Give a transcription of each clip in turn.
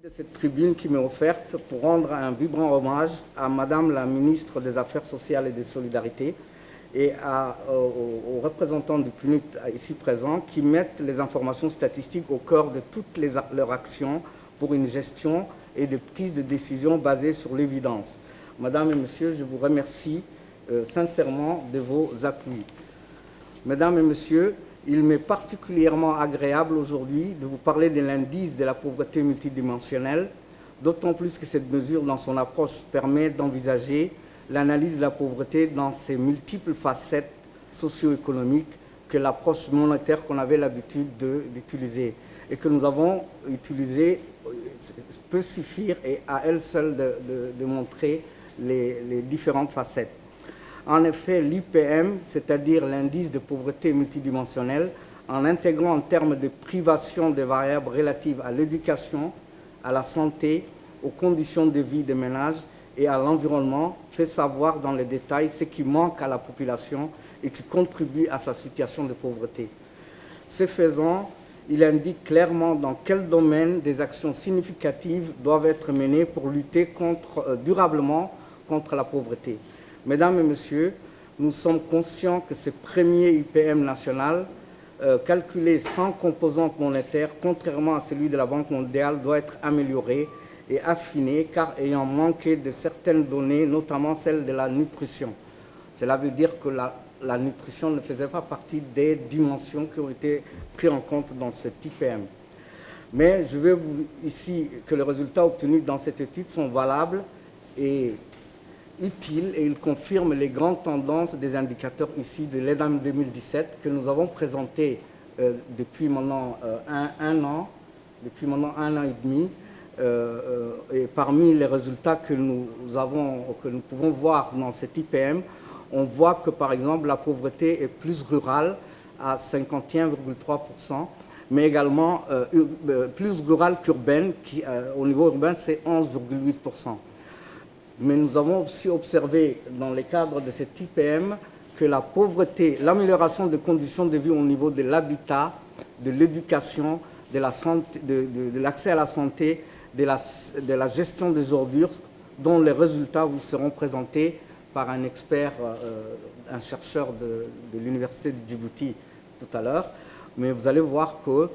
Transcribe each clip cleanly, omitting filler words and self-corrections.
De cette tribune qui m'est offerte pour rendre un vibrant hommage à Madame la ministre des Affaires sociales et des Solidarités et aux représentants du PNUD ici présents qui mettent les informations statistiques au cœur de toutes leurs actions pour une gestion et des prises de décision basées sur l'évidence. Madame et Messieurs, je vous remercie sincèrement de vos appuis. Mesdames et Messieurs, il m'est particulièrement agréable aujourd'hui de vous parler de l'indice de la pauvreté multidimensionnelle, d'autant plus que cette mesure, dans son approche, permet d'envisager l'analyse de la pauvreté dans ses multiples facettes socio-économiques que l'approche monétaire qu'on avait l'habitude d'utiliser et que nous avons utilisée peut suffire et à elle seule de montrer les différentes facettes. En effet, l'IPM, c'est-à-dire l'indice de pauvreté multidimensionnelle, en intégrant en termes de privation des variables relatives à l'éducation, à la santé, aux conditions de vie des ménages et à l'environnement, fait savoir dans les détails ce qui manque à la population et qui contribue à sa situation de pauvreté. Ce faisant, il indique clairement dans quel domaine des actions significatives doivent être menées pour lutter durablement contre la pauvreté. Mesdames et Messieurs, nous sommes conscients que ce premier IPM national, calculé sans composante monétaire, contrairement à celui de la Banque mondiale, doit être amélioré et affiné, car ayant manqué de certaines données, notamment celles de la nutrition. Cela veut dire que la nutrition ne faisait pas partie des dimensions qui ont été prises en compte dans cet IPM. Mais je veux vous ici que les résultats obtenus dans cette étude sont valables et utiles et ils confirment les grandes tendances des indicateurs ici de l'EDAM 2017 que nous avons présentés depuis maintenant un an et demi. Et parmi les résultats que nous pouvons voir dans cet IPM, on voit que par exemple la pauvreté est plus rurale à 51,3%, mais également plus rurale qu'urbaine, qui au niveau urbain c'est 11,8%. Mais nous avons aussi observé dans le cadre de cet IPM que la pauvreté, l'amélioration des conditions de vie au niveau de l'habitat, de l'éducation, de l'accès à la santé, de la gestion des ordures, dont les résultats vous seront présentés par un expert, un chercheur de l'Université de Djibouti tout à l'heure. Mais vous allez voir que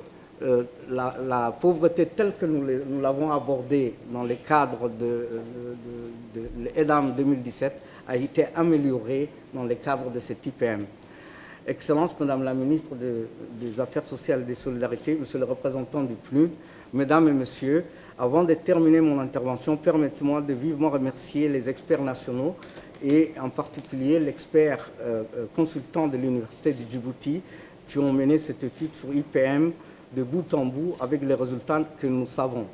la pauvreté telle que nous l'avons abordée dans le cadre de l'EDAM 2017 a été améliorée dans le cadre de cet IPM. Excellence, Madame la ministre des Affaires sociales et des Solidarités, Monsieur le représentant du PNUD, Mesdames et Messieurs, avant de terminer mon intervention, permettez-moi de vivement remercier les experts nationaux et en particulier l'expert consultant de l'Université de Djibouti qui ont mené cette étude sur IPM de bout en bout avec les résultats que nous savons.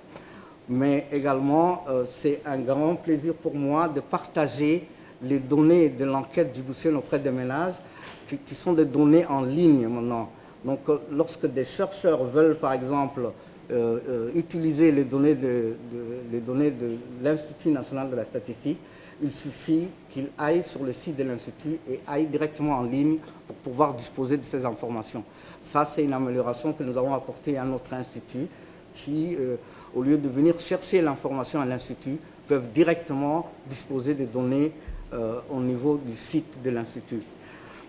Mais également, c'est un grand plaisir pour moi de partager les données de l'enquête djiboutienne auprès des ménages qui sont des données en ligne maintenant. Donc, lorsque des chercheurs veulent, par exemple, utiliser les données de l'Institut national de la statistique, il suffit qu'ils aillent sur le site de l'Institut et aillent directement en ligne pour pouvoir disposer de ces informations. Ça, c'est une amélioration que nous avons apportée à notre Institut qui, au lieu de venir chercher l'information à l'Institut, peuvent directement disposer des données au niveau du site de l'Institut.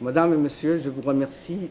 Mesdames et Messieurs, je vous remercie.